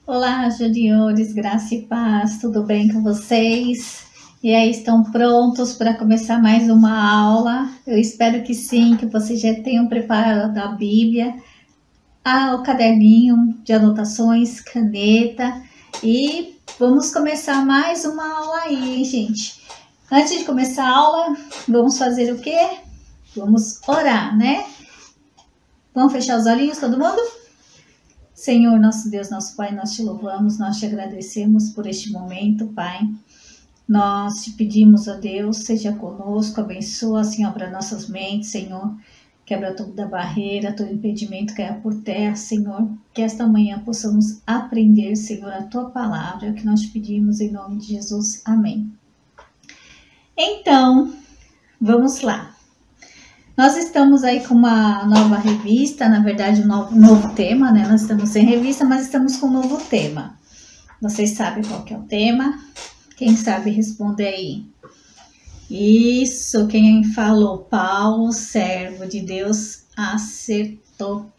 Olá, Juniores, graça e paz, tudo bem com vocês? E aí, estão prontos para começar mais uma aula? Eu espero que sim, que vocês já tenham preparado a Bíblia, o caderninho de anotações, caneta e vamos começar mais uma aula aí, hein, gente? Antes de começar a aula, vamos fazer o quê? Vamos orar, né? Vamos fechar os olhinhos, todo mundo? Senhor, nosso Deus, nosso Pai, nós te louvamos, nós te agradecemos por este momento, Pai. Nós te pedimos, ó Deus, seja conosco, abençoa, Senhor, para nossas mentes, Senhor. Quebra toda barreira, todo impedimento caia por terra, Senhor. Que esta manhã possamos aprender, Senhor, a Tua palavra, que nós te pedimos em nome de Jesus. Amém. Então, vamos lá. Nós estamos aí com uma nova revista, na verdade um novo tema, né? Nós estamos sem revista, mas estamos com um novo tema. Vocês sabem qual que é o tema? Quem sabe responder aí. Isso, quem falou? Paulo, servo de Deus, acertou.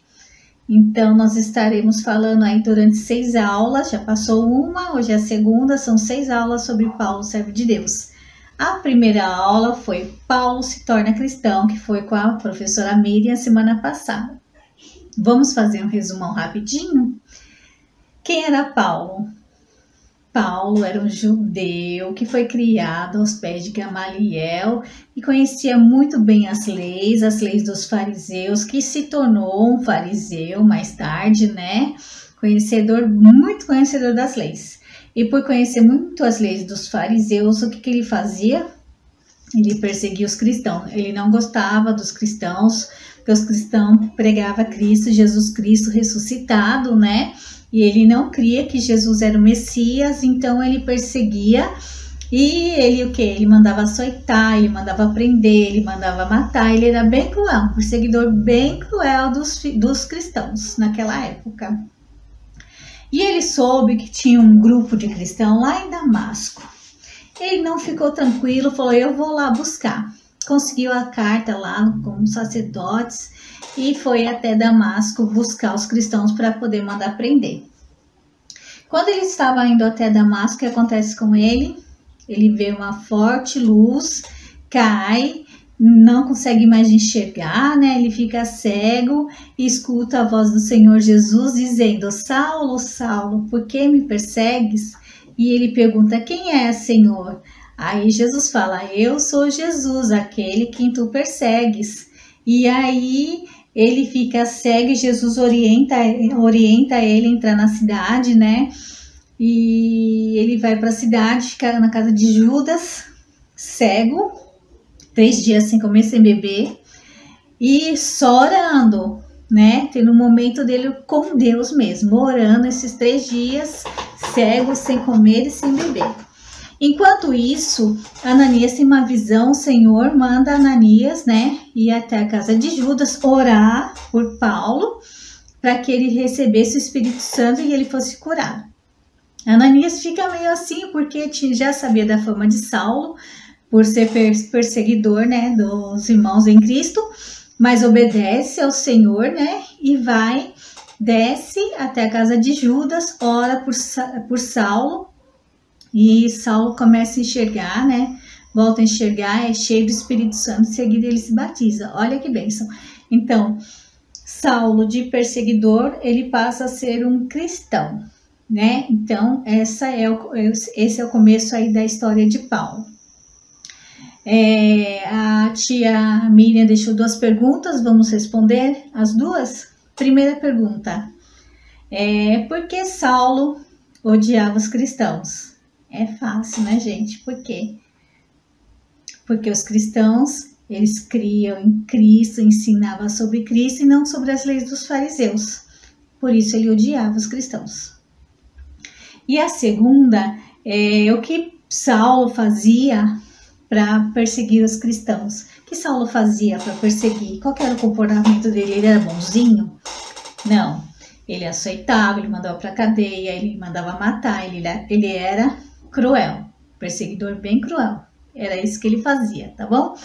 Então, nós estaremos falando aí durante 6 aulas, já passou uma, hoje é a segunda, são 6 aulas sobre Paulo, servo de Deus. A primeira aula foi Paulo se torna cristão, que foi com a professora Miriam semana passada. Vamos fazer um resumão rapidinho? Quem era Paulo? Paulo era um judeu que foi criado aos pés de Gamaliel e conhecia muito bem as leis dos fariseus, que se tornou um fariseu mais tarde, né? Muito conhecedor das leis. E por conhecer muito as leis dos fariseus, o que ele fazia? Ele perseguia os cristãos. Ele não gostava dos cristãos, porque os cristãos pregavam Cristo, Jesus Cristo ressuscitado, né? E ele não cria que Jesus era o Messias, então ele perseguia. E ele o quê? Ele mandava açoitar, ele mandava prender, ele mandava matar. Ele era bem cruel, um perseguidor bem cruel dos cristãos naquela época. E ele soube que tinha um grupo de cristãos lá em Damasco. Ele não ficou tranquilo, falou, eu vou lá buscar. Conseguiu a carta lá com os sacerdotes e foi até Damasco buscar os cristãos para poder mandar prender. Quando ele estava indo até Damasco, o que acontece com ele? Ele vê uma forte luz, cai, não consegue mais enxergar, né? Ele fica cego e escuta a voz do Senhor Jesus dizendo, Saulo, Saulo, por que me persegues? E ele pergunta, quem é, Senhor? Aí Jesus fala, eu sou Jesus, aquele que tu persegues. E aí ele fica cego e Jesus orienta ele a entrar na cidade, né? E ele vai para a cidade, fica na casa de Judas, cego, 3 dias sem comer, sem beber, e só orando, né? Tendo um momento dele com Deus mesmo, orando esses 3 dias, cego, sem comer e sem beber. Enquanto isso, Ananias tem uma visão, o Senhor manda Ananias, né, ir até a casa de Judas, orar por Paulo, para que ele recebesse o Espírito Santo e ele fosse curado. Ananias fica meio assim, porque já sabia da fama de Saulo, por ser perseguidor, né, dos irmãos em Cristo, mas obedece ao Senhor, né, e desce até a casa de Judas, ora por Saulo, e Saulo começa a enxergar, né, volta a enxergar, é cheio do Espírito Santo, em seguida ele se batiza, olha que bênção. Então, Saulo de perseguidor, ele passa a ser um cristão, né, então esse é o começo aí da história de Paulo. A tia Miriam deixou 2 perguntas, vamos responder as 2. Primeira pergunta, por que Saulo odiava os cristãos? É fácil, né, gente? Por quê? Porque os cristãos, eles criam em Cristo, ensinavam sobre Cristo e não sobre as leis dos fariseus. Por isso ele odiava os cristãos. E a segunda, o que Saulo fazia para perseguir os cristãos? O que Saulo fazia para perseguir? Qual que era o comportamento dele? Ele era bonzinho? Não. Ele açoitava, ele mandava para a cadeia, ele mandava matar, ele era cruel, perseguidor bem cruel. Era isso que ele fazia, tá bom?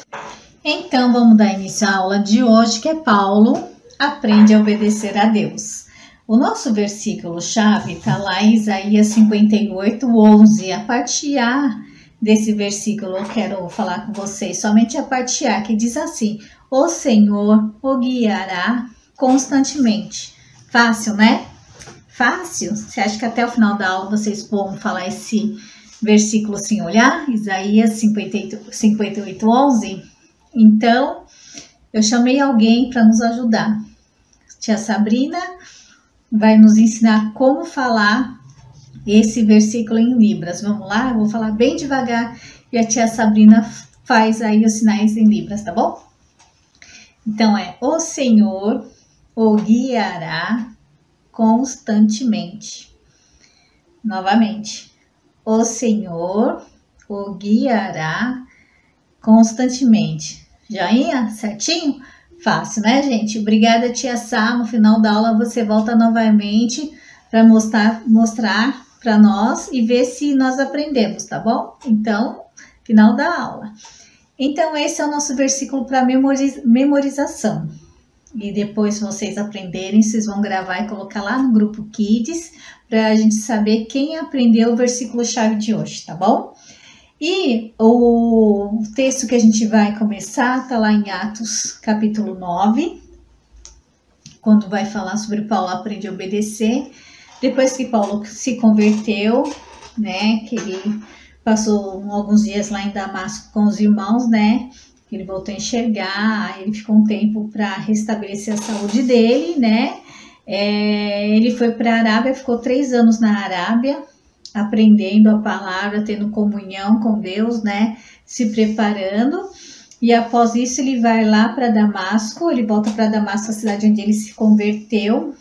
Então, vamos dar início à aula de hoje, que é Paulo aprende a obedecer a Deus. O nosso versículo-chave está lá em Isaías 58:11. A parte A desse versículo eu quero falar com vocês, somente a parte A, que diz assim: o Senhor o guiará constantemente. Fácil, né? Fácil? Você acha que até o final da aula vocês vão falar esse versículo sem olhar? Isaías 58:11. Então, eu chamei alguém para nos ajudar. Tia Sabrina vai nos ensinar como falar esse versículo em Libras. Vamos lá? Eu vou falar bem devagar e a tia Sabrina faz aí os sinais em Libras, tá bom? Então o Senhor o guiará constantemente. Novamente, o Senhor o guiará constantemente. Joinha? Certinho? Fácil, né, gente? Obrigada, tia Sá. No final da aula você volta novamente para mostrar para nós e ver se nós aprendemos, tá bom? Então, final da aula. Então, esse é o nosso versículo para memorização. E depois, se vocês aprenderem, vocês vão gravar e colocar lá no grupo Kids para a gente saber quem aprendeu o versículo-chave de hoje, tá bom? E o texto que a gente vai começar está lá em Atos, capítulo 9, quando vai falar sobre Paulo aprende a obedecer. Depois que Paulo se converteu, né, que ele passou alguns dias lá em Damasco com os irmãos, né, ele voltou a enxergar, ele ficou um tempo para restabelecer a saúde dele, né, ele foi para a Arábia, ficou 3 anos na Arábia, aprendendo a palavra, tendo comunhão com Deus, né, se preparando, e após isso ele vai lá para Damasco, ele volta para Damasco, a cidade onde ele se converteu,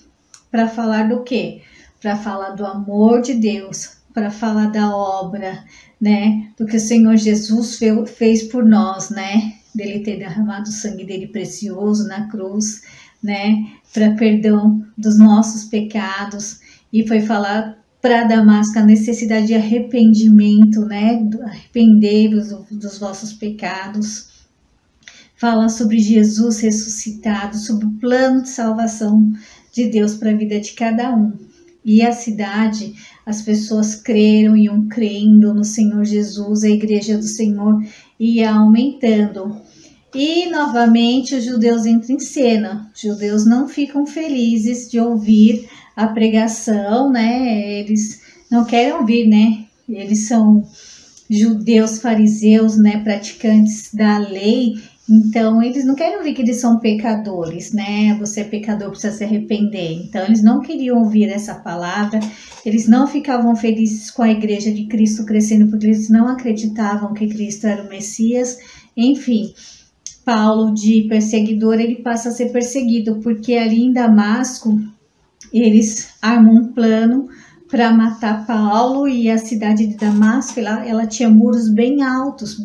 para falar do quê? Para falar do amor de Deus, para falar da obra, né, do que o Senhor Jesus fez por nós, né, dele ter derramado o sangue dele precioso na cruz, né, para perdão dos nossos pecados, e foi falar para Damasco a necessidade de arrependimento, né, arrependei-vos dos vossos pecados, fala sobre Jesus ressuscitado, sobre o plano de salvação de Deus para a vida de cada um. E a cidade, as pessoas creram e iam crendo no Senhor Jesus, a igreja do Senhor ia aumentando. E novamente os judeus entram em cena. Os judeus não ficam felizes de ouvir a pregação, né? Eles não querem ouvir, né? Eles são judeus fariseus, né? Praticantes da lei. Então, eles não querem ouvir que eles são pecadores, né? Você é pecador, precisa se arrepender. Então, eles não queriam ouvir essa palavra. Eles não ficavam felizes com a igreja de Cristo crescendo, porque eles não acreditavam que Cristo era o Messias. Enfim, Paulo, de perseguidor, ele passa a ser perseguido, porque ali em Damasco, eles armam um plano para matar Paulo, e a cidade de Damasco, ela tinha muros bem altos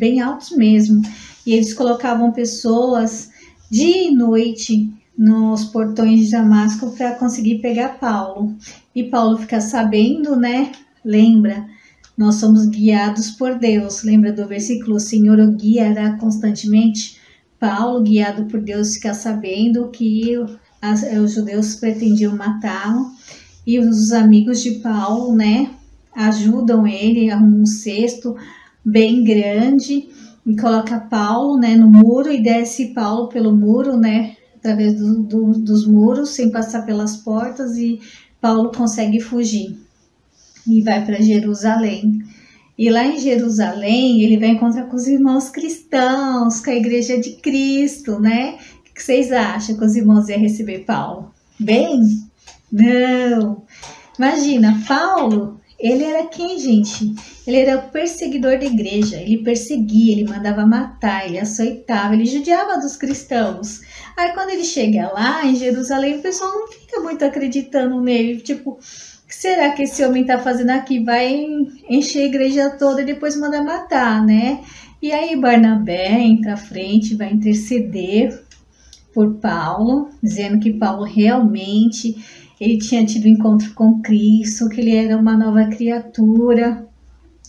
mesmo, e eles colocavam pessoas dia e noite nos portões de Damasco para conseguir pegar Paulo. E Paulo fica sabendo, né? Lembra, nós somos guiados por Deus. Lembra do versículo? O Senhor o guiará constantemente. Paulo, guiado por Deus, fica sabendo que os judeus pretendiam matá-lo, e os amigos de Paulo, né, ajudam ele, arrumam um cesto bem grande e coloca Paulo, né, no muro, e desce Paulo pelo muro, né, através dos muros, sem passar pelas portas, e Paulo consegue fugir e vai para Jerusalém. E lá em Jerusalém, ele vai encontrar com os irmãos cristãos, com a igreja de Cristo, né? O que vocês acham que os irmãos iam receber Paulo? Bem? Não! Imagina, Paulo, ele era quem, gente? Ele era o perseguidor da igreja, ele perseguia, ele mandava matar, ele açoitava, ele judiava dos cristãos. Aí quando ele chega lá em Jerusalém, o pessoal não fica muito acreditando nele, tipo, o que será que esse homem está fazendo aqui? Vai encher a igreja toda e depois manda matar, né? E aí Barnabé entra à frente, vai interceder por Paulo, dizendo que Paulo realmente ele tinha tido encontro com Cristo, que ele era uma nova criatura,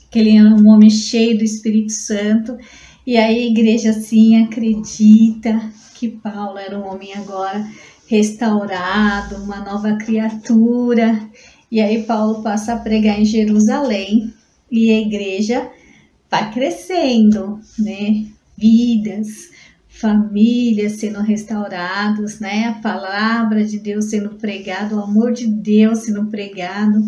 que ele era um homem cheio do Espírito Santo. E aí a igreja assim acredita que Paulo era um homem agora restaurado, uma nova criatura. E aí Paulo passa a pregar em Jerusalém e a igreja vai crescendo, né? Vidas, famílias sendo restauradas, né? A palavra de Deus sendo pregada, o amor de Deus sendo pregado,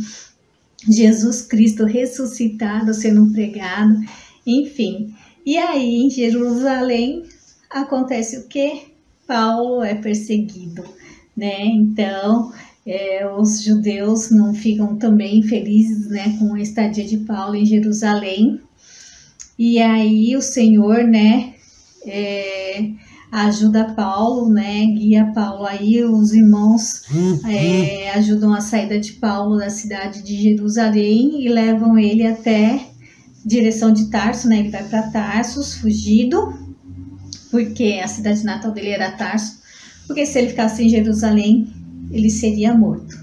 Jesus Cristo ressuscitado sendo pregado, enfim. E aí em Jerusalém acontece o quê? Paulo é perseguido, né? Então os judeus não ficam também felizes, né, com a estadia de Paulo em Jerusalém. E aí o Senhor, né, ajuda Paulo, né, guia Paulo. Aí os irmãos ajudam a saída de Paulo da cidade de Jerusalém e levam ele até direção de Tarso, né? Ele vai para Tarsus, fugido, porque a cidade natal dele era Tarso, porque se ele ficasse em Jerusalém, ele seria morto.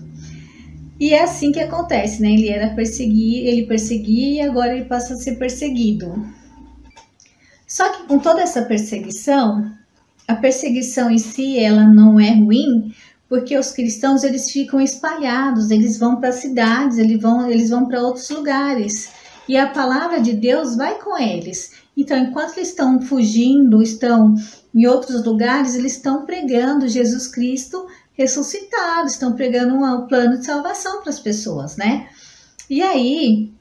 E é assim que acontece, né? Ele perseguia e agora ele passa a ser perseguido. Só que com toda essa perseguição, a perseguição em si, ela não é ruim, porque os cristãos, eles ficam espalhados, eles vão para cidades, eles vão para outros lugares, e a palavra de Deus vai com eles. Então, enquanto eles estão fugindo, estão em outros lugares, eles estão pregando Jesus Cristo ressuscitado, estão pregando um plano de salvação para as pessoas, né? E aí,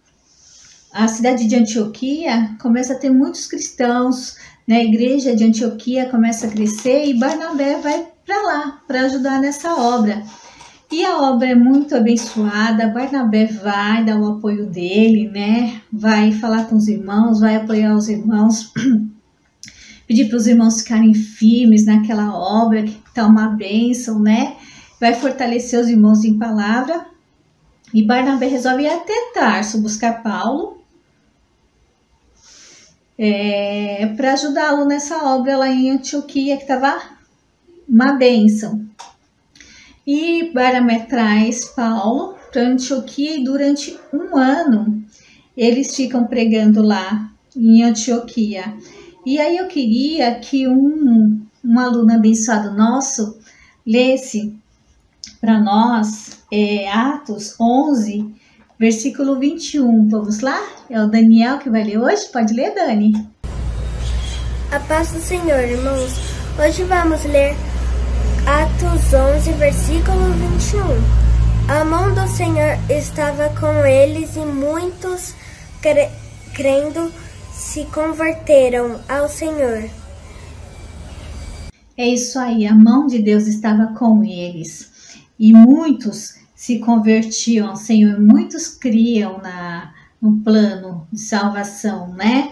a cidade de Antioquia começa a ter muitos cristãos, né? A igreja de Antioquia começa a crescer e Barnabé vai para lá para ajudar nessa obra. E a obra é muito abençoada. Barnabé vai dar o apoio dele, né? Vai falar com os irmãos, vai apoiar os irmãos, pedir para os irmãos ficarem firmes naquela obra que está uma bênção, né? Vai fortalecer os irmãos em palavra. E Barnabé resolve ir até Tarso buscar Paulo para ajudá-lo nessa obra lá em Antioquia, que estava uma bênção. E Barnabé traz Paulo para Antioquia e durante um ano eles ficam pregando lá em Antioquia. E aí eu queria que um aluno abençoado nosso lesse para nós Atos 11, versículo 21. Vamos lá? É o Daniel que vai ler hoje. Pode ler, Dani? A paz do Senhor, irmãos. Hoje vamos ler Atos 11, versículo 21. A mão do Senhor estava com eles e muitos, crendo, se converteram ao Senhor. É isso aí, a mão de Deus estava com eles e muitos se convertiam ao Senhor, muitos criam no plano de salvação, né?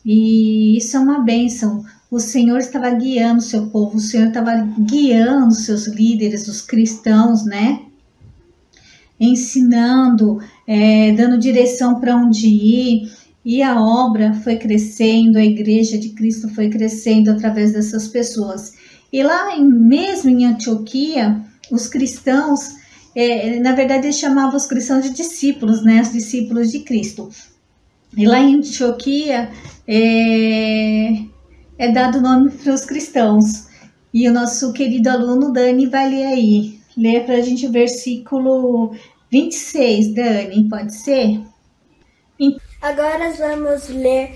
E isso é uma bênção. O Senhor estava guiando o seu povo, o Senhor estava guiando os seus líderes, os cristãos, né? Ensinando, dando direção para onde ir. E a obra foi crescendo, a igreja de Cristo foi crescendo através dessas pessoas. E lá mesmo em Antioquia, os cristãos, na verdade eles chamavam os cristãos de discípulos, né? Os discípulos de Cristo. E lá em Antioquia é dado nome para os cristãos. E o nosso querido aluno Dani vai ler aí. Lê para a gente o versículo 26, Dani, pode ser? Agora vamos ler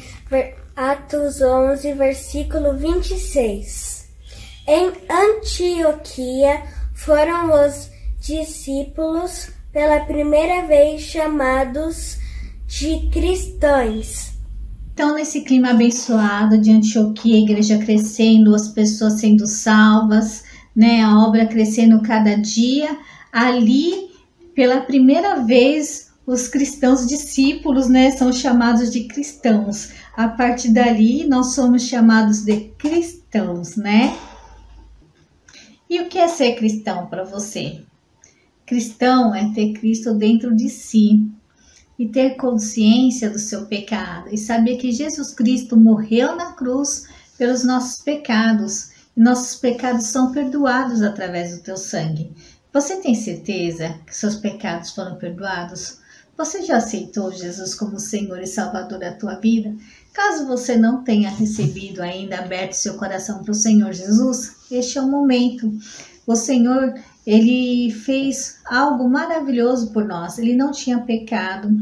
Atos 11, versículo 26. Em Antioquia foram os discípulos pela primeira vez chamados de cristãos. Então, nesse clima abençoado de Antioquia, a igreja crescendo, as pessoas sendo salvas, né, a obra crescendo cada dia, ali, pela primeira vez, os cristãos discípulos, né, são chamados de cristãos. A partir dali, nós somos chamados de cristãos, né? E o que é ser cristão para você? Cristão é ter Cristo dentro de si e ter consciência do seu pecado e saber que Jesus Cristo morreu na cruz pelos nossos pecados e nossos pecados são perdoados através do teu sangue. Você tem certeza que seus pecados foram perdoados? Você já aceitou Jesus como Senhor e Salvador da tua vida? Caso você não tenha recebido ainda, aberto seu coração para o Senhor Jesus, este é o momento. O Senhor, Ele fez algo maravilhoso por nós. Ele não tinha pecado.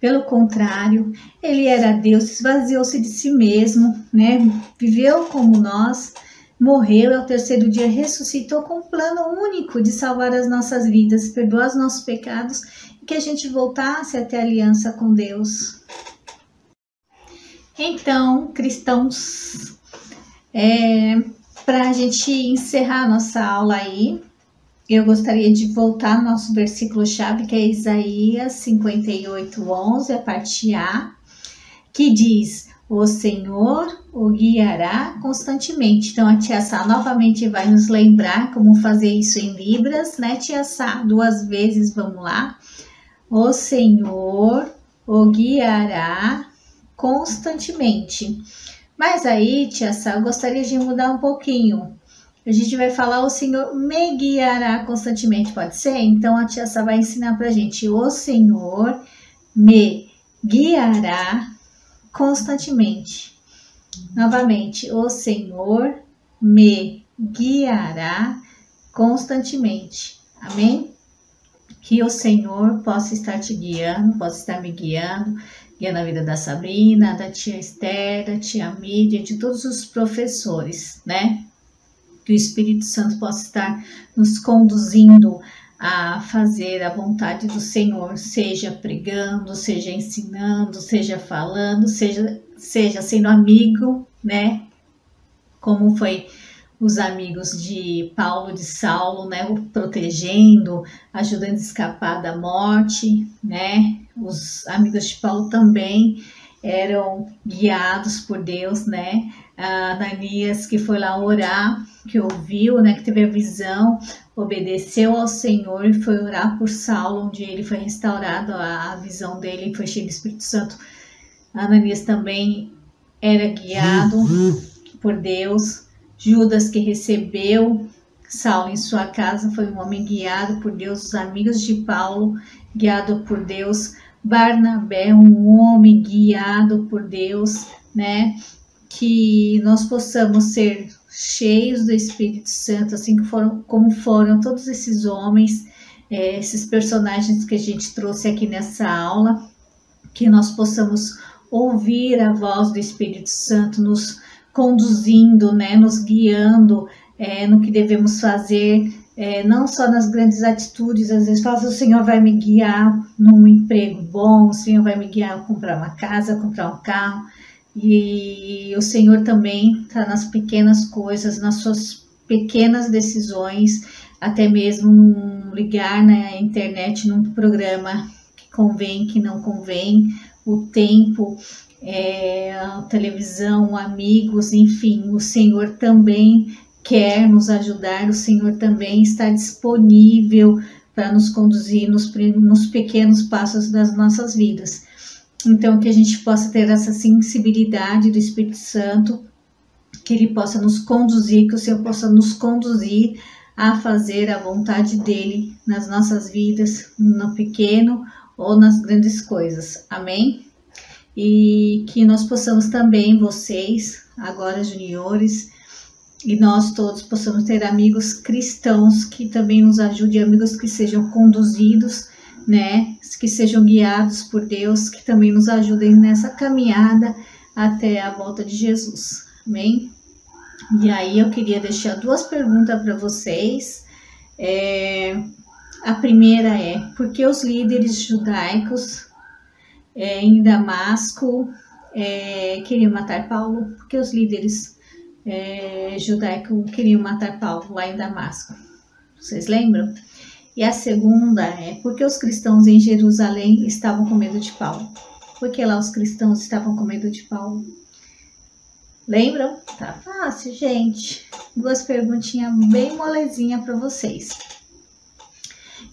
Pelo contrário, Ele era Deus, esvaziou-se de si mesmo, né? Viveu como nós, morreu e ao terceiro dia ressuscitou com um plano único de salvar as nossas vidas, perdoar os nossos pecados e que a gente voltasse a ter aliança com Deus. Então, cristãos, para a gente encerrar a nossa aula aí, eu gostaria de voltar ao nosso versículo-chave, que é Isaías 58:11, a parte A, que diz: o Senhor o guiará constantemente. Então, a tia Sá novamente vai nos lembrar como fazer isso em Libras, né, tia Sá? 2 vezes, vamos lá. O Senhor o guiará constantemente. Mas aí, tia Sá, eu gostaria de mudar um pouquinho. A gente vai falar: o Senhor me guiará constantemente, pode ser? Então, a tia Sá vai ensinar pra gente: o Senhor me guiará constantemente. Novamente: o Senhor me guiará constantemente. Amém? Que o Senhor possa estar te guiando, possa estar me guiando a vida da Sabrina, da tia Esther, da tia Mídia, de todos os professores, né? Que o Espírito Santo possa estar nos conduzindo a fazer a vontade do Senhor, seja pregando, seja ensinando, seja falando, seja sendo amigo, né? Como foi os amigos de Paulo, de Saulo, né? O protegendo, ajudando a escapar da morte, né? Os amigos de Paulo também eram guiados por Deus, né? Ananias, que foi lá orar, que ouviu, né, que teve a visão, obedeceu ao Senhor e foi orar por Saulo, onde ele foi restaurado, a visão dele foi cheia do Espírito Santo. Ananias também era guiado por Deus. Judas, que recebeu Saulo em sua casa, foi um homem guiado por Deus. Os amigos de Paulo, guiado por Deus. Barnabé, um homem guiado por Deus, né? Que nós possamos ser cheios do Espírito Santo, assim como foram todos esses homens, esses personagens que a gente trouxe aqui nessa aula, que nós possamos ouvir a voz do Espírito Santo nos conduzindo, né, nos guiando no que devemos fazer, não só nas grandes atitudes. Às vezes fala: o Senhor vai me guiar num emprego bom, o Senhor vai me guiar a comprar uma casa, a comprar um carro. E o Senhor também está nas pequenas coisas, nas suas pequenas decisões, até mesmo num ligar na internet, num programa que convém, que não convém, o tempo, a televisão, amigos, enfim, o Senhor também quer nos ajudar, o Senhor também está disponível para nos conduzir nos pequenos passos das nossas vidas. Então, que a gente possa ter essa sensibilidade do Espírito Santo, que Ele possa nos conduzir, que o Senhor possa nos conduzir a fazer a vontade dEle nas nossas vidas, no pequeno ou nas grandes coisas. Amém? E que nós possamos também, vocês, agora juniores, e nós todos possamos ter amigos cristãos que também nos ajudem, amigos que sejam conduzidos, né, que sejam guiados por Deus, que também nos ajudem nessa caminhada até a volta de Jesus. Amém? E aí eu queria deixar 2 perguntas para vocês. A primeira é: por que os líderes judaicos em Damasco queriam matar Paulo? Por que os líderes judaicos queriam matar Paulo lá em Damasco? Vocês lembram? E a segunda é: por que os cristãos em Jerusalém estavam com medo de Paulo? Por que lá os cristãos estavam com medo de Paulo? Lembram? Tá fácil, gente. 2 perguntinhas bem molezinha para vocês.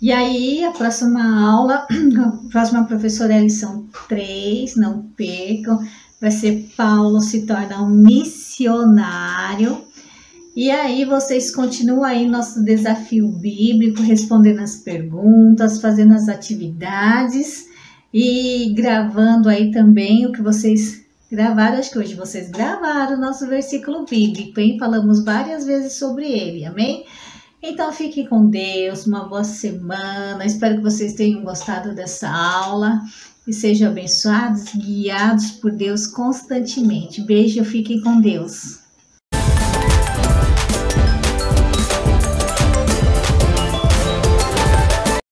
E aí, a próxima aula, a próxima professora é a lição 3, não percam. Vai ser: Paulo se torna um missionário. E aí vocês continuam aí nosso desafio bíblico, respondendo as perguntas, fazendo as atividades e gravando aí também o que vocês Gravaram, acho que hoje vocês gravaram o nosso versículo bíblico, hein? Falamos várias vezes sobre ele, amém? Então fiquem com Deus, uma boa semana. Espero que vocês tenham gostado dessa aula e sejam abençoados, guiados por Deus constantemente. Beijo, fiquem com Deus.